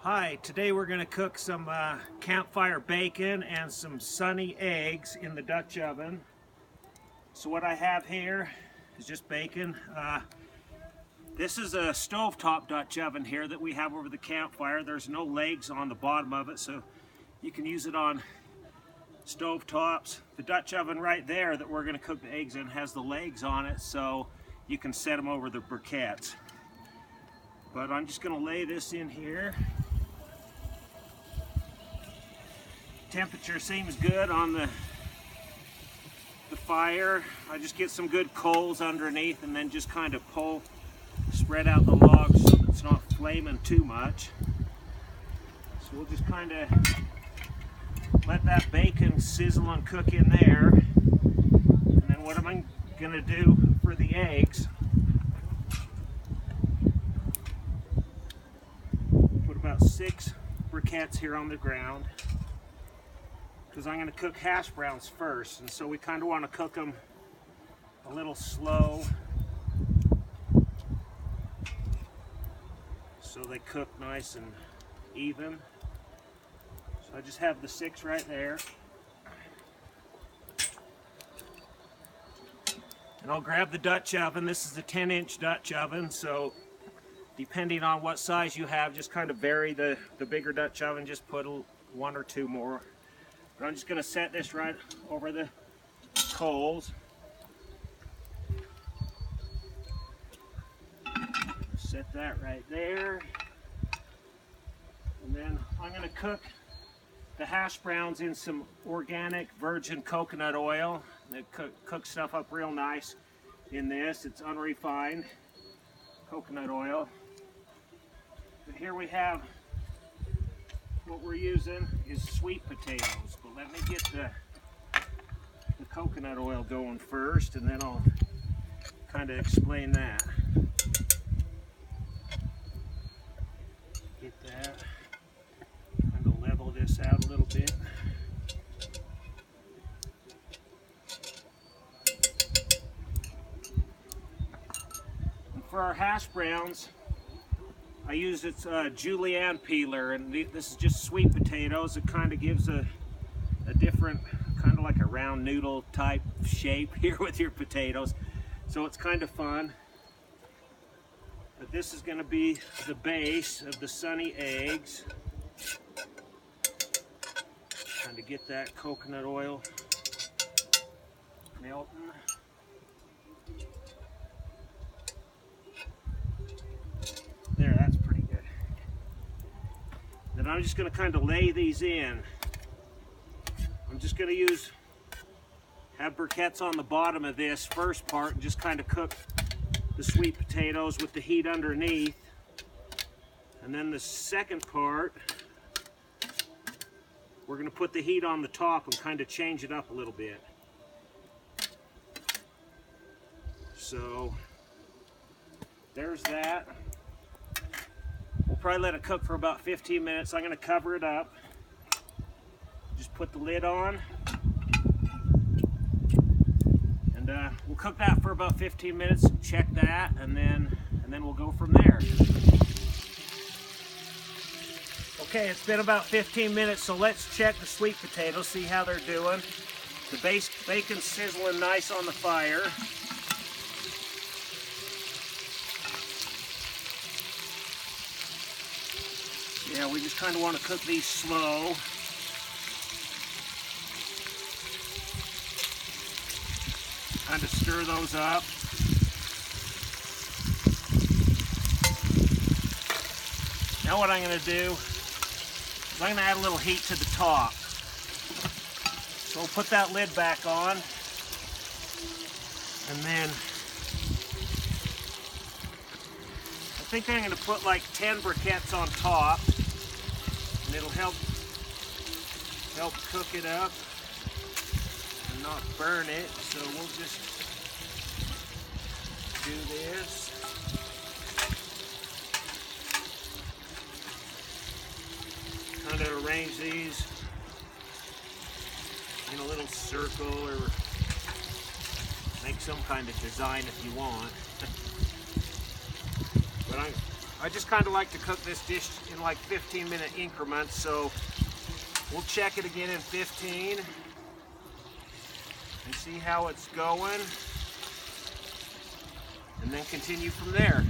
Hi, today we're going to cook some campfire bacon and some sunny eggs in the Dutch oven. So what I have here is just bacon. This is a stovetop Dutch oven here that we have over the campfire. There's no legs on the bottom of it, so you can use it on stovetops. The Dutch oven right there that we're going to cook the eggs in has the legs on it, so you can set them over the briquettes. But I'm just going to lay this in here. Temperature seems good on the fire. I just get some good coals underneath and then just kind of spread out the logs so that it's not flaming too much. So we'll just kind of let that bacon sizzle and cook in there. And then what am I going to do for the eggs? Put about 6 briquettes here on the ground, because I'm going to cook hash browns first, and so we kind of want to cook them a little slow so they cook nice and even. So I just have the 6 right there, and I'll grab the Dutch oven. This is a 10-inch Dutch oven, so depending on what size you have, just kind of vary the bigger Dutch oven, just put 1 or 2 more. But I'm just going to set this right over the coals. Set that right there. And then I'm going to cook the hash browns in some organic virgin coconut oil. They cook stuff up real nice in this. It's unrefined coconut oil. But here we have what we're using is sweet potatoes, but let me get the coconut oil going first, and then I'll kind of explain that. Get that, kind of level this out a little bit. And for our hash browns, I use its julienne peeler, and this is just sweet potatoes. It kind of gives a different, kind of like a round noodle type shape here with your potatoes. So it's kind of fun. But this is going to be the base of the sunny eggs. Kind of get that coconut oil melting. There, that's pretty good. Then I'm just going to kind of lay these in. I'm just going to have briquettes on the bottom of this first part and just kind of cook the sweet potatoes with the heat underneath. And then the second part, we're going to put the heat on the top and kind of change it up a little bit. So there's that. We'll probably let it cook for about 15 minutes. I'm going to cover it up. Just put the lid on. And we'll cook that for about 15 minutes and check that, and then we'll go from there. Okay, it's been about 15 minutes, so let's check the sweet potatoes, see how they're doing. The bacon's sizzling nice on the fire. Yeah, we just kind of want to cook these slow. Kind of stir those up. Now what I'm going to do is I'm going to add a little heat to the top. So we'll put that lid back on. And then I think I'm going to put like 10 briquettes on top. And it'll help cook it up and not burn it. So we'll just do this. Kind of arrange these in a little circle, or make some kind of design if you want. But I just kind of like to cook this dish in like 15-minute increments, so we'll check it again in 15 and see how it's going, and then continue from there.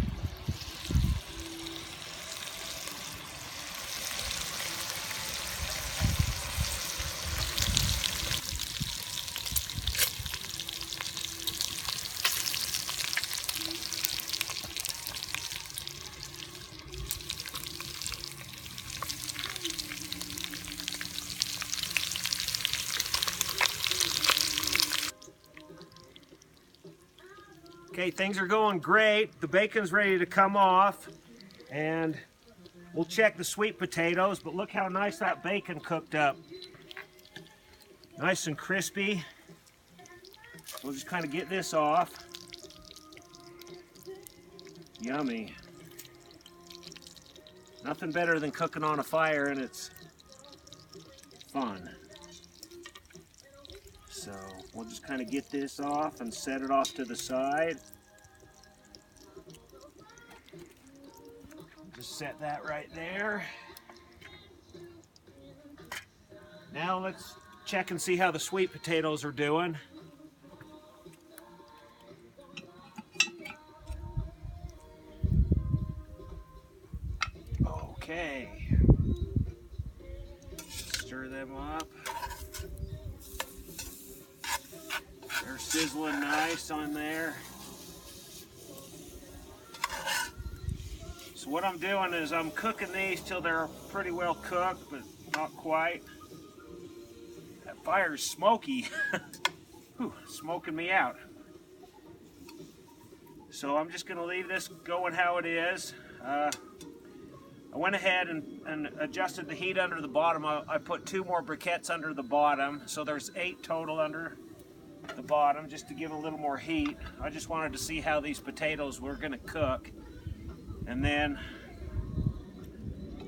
Okay, things are going great. The bacon's ready to come off, and we'll check the sweet potatoes, but look how nice that bacon cooked up. Nice and crispy. We'll just kind of get this off. Yummy. Nothing better than cooking on a fire, and it's fun. So we'll just kind of get this off and set it off to the side. Just set that right there. Now let's check and see how the sweet potatoes are doing. Okay. Stir them up. They're sizzling nice on there. So what I'm doing is I'm cooking these till they're pretty well cooked, but not quite. That fire is smoky. Whew, smoking me out. So I'm just going to leave this going how it is. I went ahead and adjusted the heat under the bottom. I put 2 more briquettes under the bottom, so there's 8 total under the bottom, just to give a little more heat. I just wanted to see how these potatoes were going to cook. And then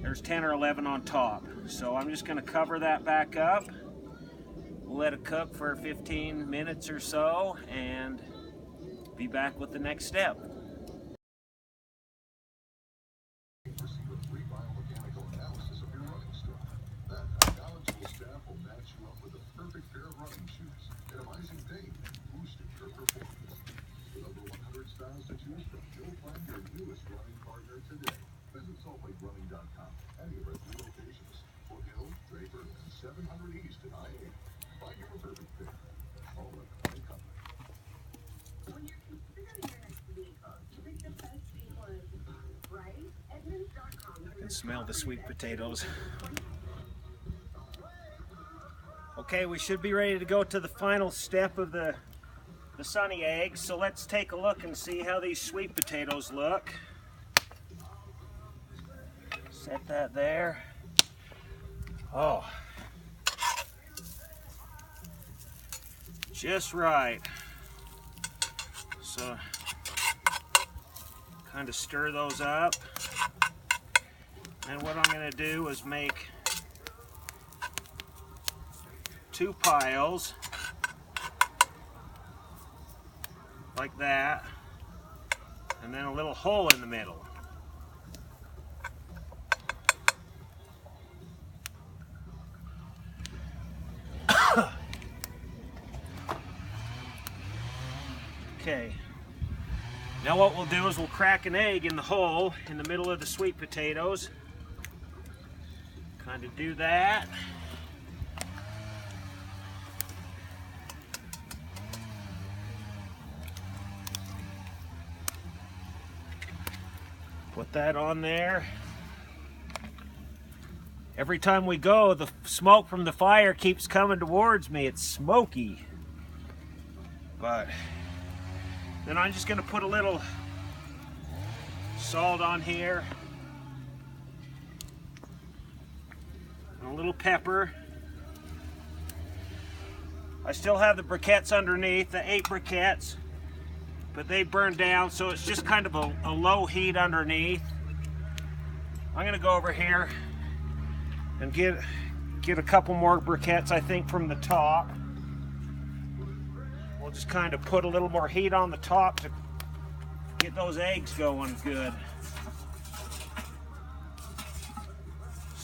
there's 10 or 11 on top. So I'm just going to cover that back up. We'll let it cook for 15 minutes or so and be back with the next step. To choose from. You'll find your newest running partner today. Visit saltlakerunning.com. Any of our 3 locations: Foothill, Draper, and 700 East in I-80. Find your perfect fit. Salt Lake Running Company. When you're considering your next vehicle, you pick the best vehicle, right? Edmunds.com. I can smell the sweet potatoes. Okay, we should be ready to go to the final step of the sunny eggs, so let's take a look and see how these sweet potatoes look. Set that there. Oh, just right. So kind of stir those up, and what I'm going to do is make 2 piles like that, and then a little hole in the middle. Okay, now what we'll do is we'll crack an egg in the hole in the middle of the sweet potatoes. Kind of do that. Put that on there. Every time we go, the smoke from the fire keeps coming towards me. It's smoky. But then I'm just going to put a little salt on here. And a little pepper. I still have the briquettes underneath, the 8 briquettes. But they burned down, so it's just kind of a low heat underneath. I'm gonna go over here and get a couple more briquettes, I think, from the top. We'll just kind of put a little more heat on the top to get those eggs going good.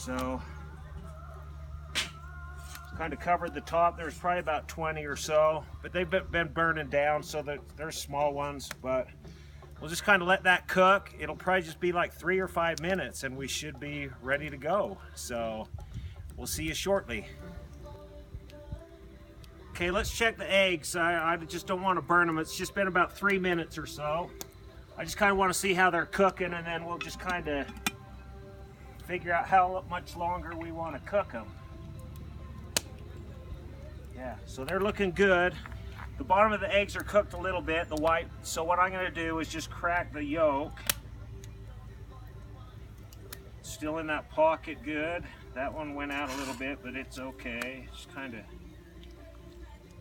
So kind of covered the top. There's probably about 20 or so, but they've been burning down, so there's small ones, but we'll just kind of let that cook. It'll probably just be like 3 or 5 minutes and we should be ready to go. So we'll see you shortly. Okay, let's check the eggs. I just don't want to burn them. It's just been about 3 minutes or so. I just kind of want to see how they're cooking, and then we'll just kind of figure out how much longer we want to cook them. Yeah, so they're looking good. The bottom of the eggs are cooked a little bit, the white. So what I'm going to do is just crack the yolk. Still in that pocket good. That one went out a little bit, but it's okay. Just kind of,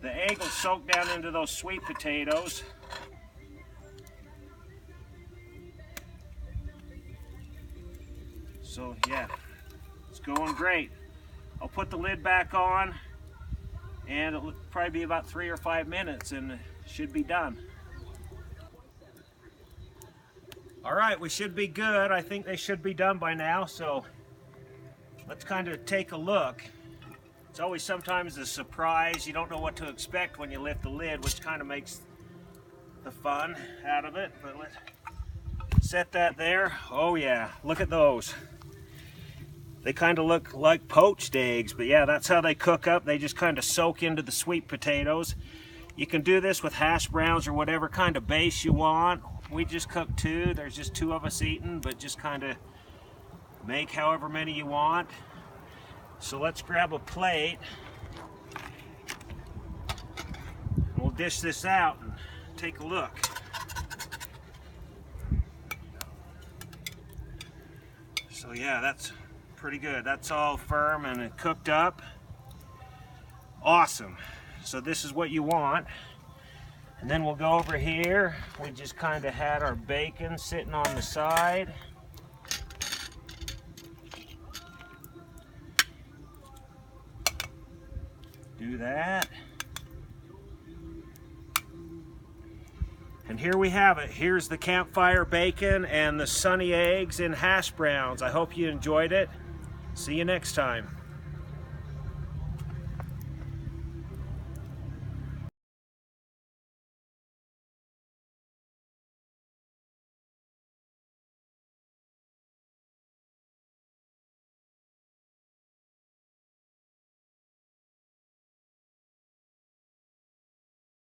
the egg will soak down into those sweet potatoes. So yeah, it's going great. I'll put the lid back on, and it'll probably be about 3 or 5 minutes and it should be done. All right, we should be good. I think they should be done by now, so let's kind of take a look. It's always sometimes a surprise. You don't know what to expect when you lift the lid, which kind of makes the fun out of it. But let's set that there. Oh yeah, look at those. They kind of look like poached eggs, but yeah, that's how they cook up. They just kind of soak into the sweet potatoes. You can do this with hash browns or whatever kind of base you want. We just cooked 2. There's just 2 of us eating, but just kind of make however many you want. So let's grab a plate. We'll dish this out and take a look. So yeah, that's pretty good. That's all firm and cooked up. Awesome. So this is what you want. And then we'll go over here. We just kind of had our bacon sitting on the side. Do that. And here we have it. Here's the campfire bacon and the sunny eggs and hash browns. I hope you enjoyed it. See you next time.